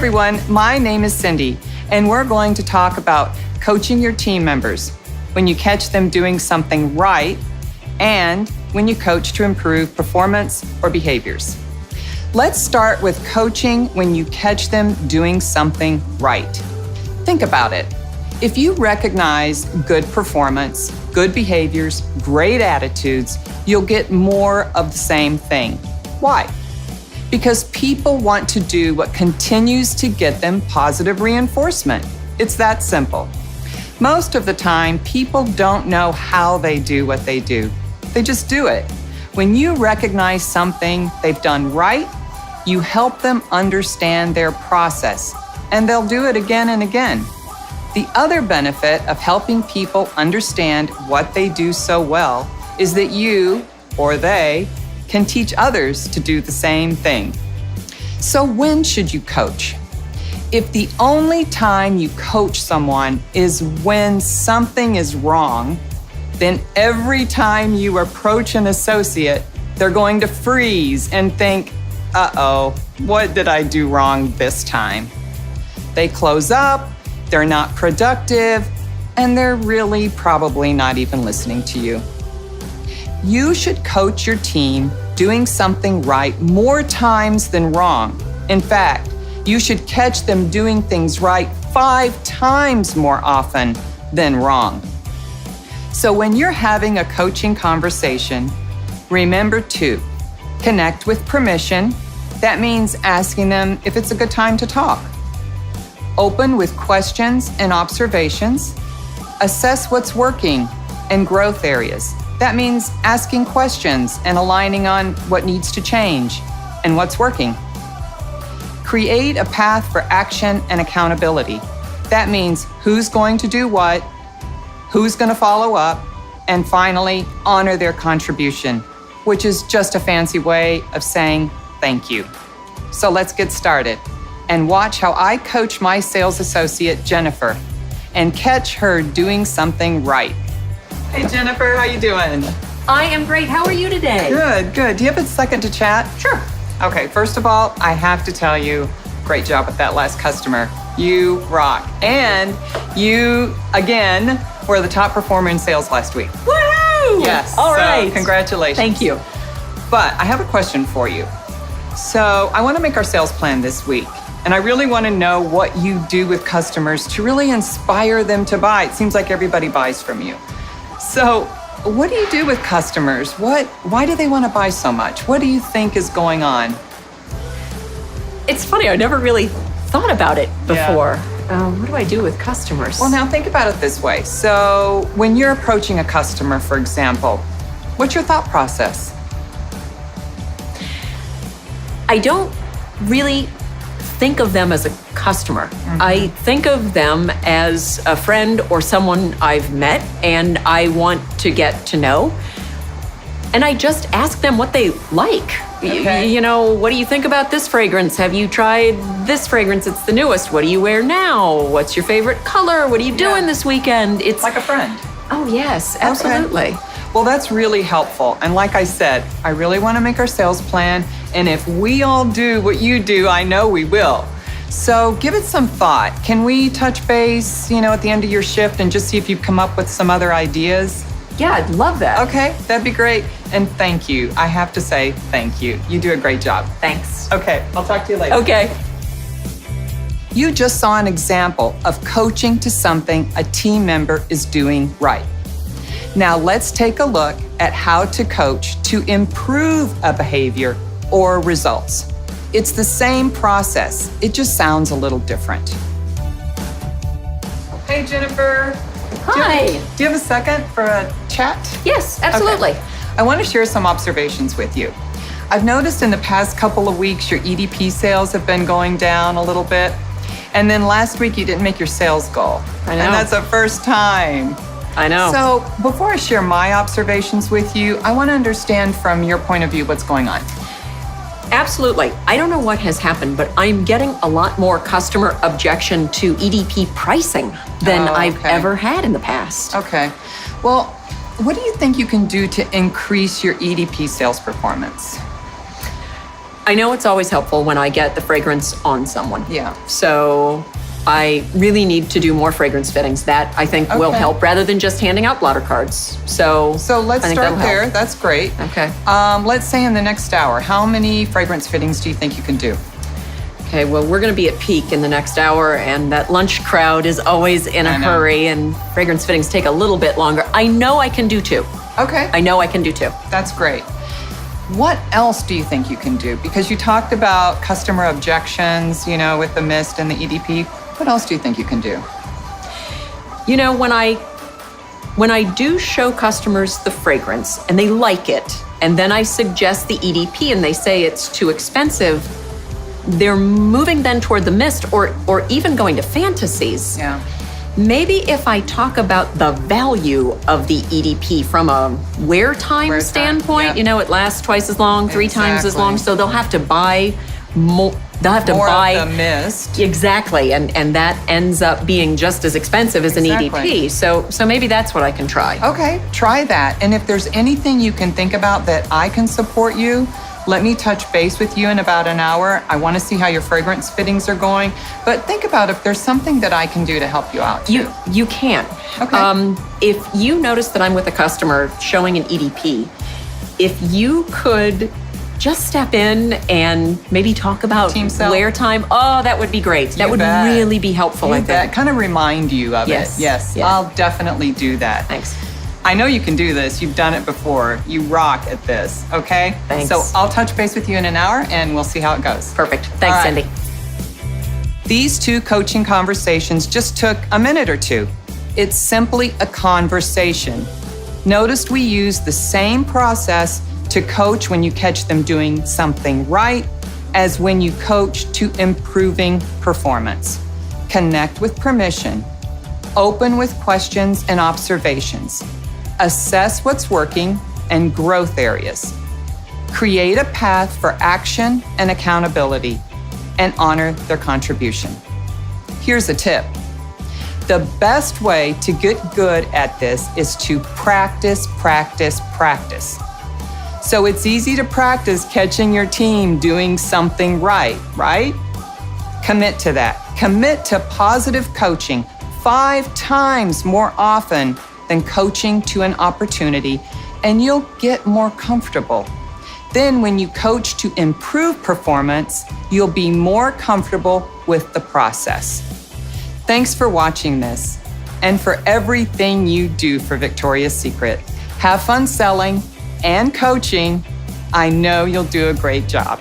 everyone, my name is Cindy, and we're going to talk about coaching your team members when you catch them doing something right and when you coach to improve performance or behaviors. Let's start with coaching when you catch them doing something right. Think about it. If you recognize good performance, good behaviors, great attitudes, you'll get more of the same thing. Why? Because people want to do what continues to get them positive reinforcement. It's that simple. Most of the time, people don't know how they do what they do. They just do it. When you recognize something they've done right, you help them understand their process, and they'll do it again and again. The other benefit of helping people understand what they do so well is that you, or they, can teach others to do the same thing. So when should you coach? If the only time you coach someone is when something is wrong, then every time you approach an associate, they're going to freeze and think, uh-oh, what did I do wrong this time? They close up, they're not productive, and they're really probably not even listening to you. You should coach your team doing something right more times than wrong. In fact, you should catch them doing things right 5 times more often than wrong. So when you're having a coaching conversation, remember to connect with permission. That means asking them if it's a good time to talk. Open with questions and observations. Assess what's working and growth areas. That means asking questions and aligning on what needs to change and what's working. Create a path for action and accountability. That means who's going to do what, who's going to follow up, and finally, honor their contribution, which is just a fancy way of saying thank you. So let's get started and watch how I coach my sales associate, Jennifer, and catch her doing something right. Hey, Jennifer, how you doing? I am great. How are you today? Good. Do you have a second to chat? Sure. Okay, first of all, I have to tell you, great job with that last customer. You rock. And you, again, were the top performer in sales last week. Woohoo! Yes. All right. So congratulations. Thank you. But I have a question for you. So I want to make our sales plan this week. And I really want to know what you do with customers to really inspire them to buy. It seems like everybody buys from you. So what do you do with customers? Why do they want to buy so much? What do you think is going on? It's funny. I never really thought about it before. What do I do with customers? Well, now think about it this way. So when you're approaching a customer, for example, what's your thought process? I don't really think of them as a customer. Mm-hmm. I think of them as a friend or someone I've met and I want to get to know. And I just ask them what they like. Okay. You know, what do you think about this fragrance? Have you tried this fragrance? It's the newest. What do you wear now? What's your favorite color? What are you doing this weekend? It's like a friend. Oh, yes, absolutely. Okay. Well, that's really helpful. And like I said, I really want to make our sales plan. And if we all do what you do, I know we will. So give it some thought. Can we touch base, at the end of your shift and just see if you've come up with some other ideas? Yeah, I'd love that. Okay, that'd be great. And thank you. I have to say thank you. You do a great job. Thanks. Okay, I'll talk to you later. Okay. You just saw an example of coaching to something a team member is doing right. Now let's take a look at how to coach to improve a behavior or results. It's the same process. It just sounds a little different. Hey, Jennifer. Hi. Do you have a second for a chat? Yes, absolutely. Okay. I want to share some observations with you. I've noticed in the past couple of weeks your EDP sales have been going down a little bit. And then last week you didn't make your sales goal. I know. And that's the first time. I know. So before I share my observations with you, I want to understand from your point of view what's going on. Absolutely. I don't know what has happened, but I'm getting a lot more customer objection to EDP pricing than I've ever had in the past. Okay. Well, what do you think you can do to increase your EDP sales performance? I know it's always helpful when I get the fragrance on someone. Yeah. So I really need to do more fragrance fittings. That I think will help rather than just handing out blotter cards. So let's I think start there. help. That's great. Okay. Let's say in the next hour, how many fragrance fittings do you think you can do? Okay, well, we're going to be at peak in the next hour, and that lunch crowd is always in a hurry, and fragrance fittings take a little bit longer. I know I can do 2. Okay. I know I can do 2. That's great. What else do you think you can do? Because you talked about customer objections, with the mist and the EDP. What else do you think you can do? When I do show customers the fragrance and they like it, and then I suggest the EDP and they say it's too expensive, they're moving then toward the mist or even going to fantasies. Yeah. Maybe if I talk about the value of the EDP from a wear time standpoint, yep. It lasts twice as long, 3 times as long, so they'll have to buy more. They'll have to buy of the mist. Exactly, and that ends up being just as expensive as an EDP. So maybe that's what I can try. Okay, try that. And if there's anything you can think about that I can support you, let me touch base with you in about an hour. I want to see how your fragrance fittings are going. But think about if there's something that I can do to help you out. You can. Okay. If you notice that I'm with a customer showing an EDP, if you could just step in and maybe talk about wear time. Oh, that would be great. That would really be helpful, I think. Kind of remind you of it. Yes. I'll definitely do that. Thanks. I know you can do this. You've done it before. You rock at this, okay? Thanks. So I'll touch base with you in an hour and we'll see how it goes. Perfect. Thanks, All right. Cindy. These 2 coaching conversations just took a minute or 2. It's simply a conversation. Notice we use the same process to coach when you catch them doing something right as when you coach to improving performance. Connect with permission. Open with questions and observations. Assess what's working and growth areas. Create a path for action and accountability, and honor their contribution. Here's a tip. The best way to get good at this is to practice, practice, practice. So it's easy to practice catching your team doing something right? Commit to that. Commit to positive coaching 5 times more often than coaching to an opportunity, and you'll get more comfortable. Then when you coach to improve performance, you'll be more comfortable with the process. Thanks for watching this and for everything you do for Victoria's Secret. Have fun selling and coaching. I know you'll do a great job.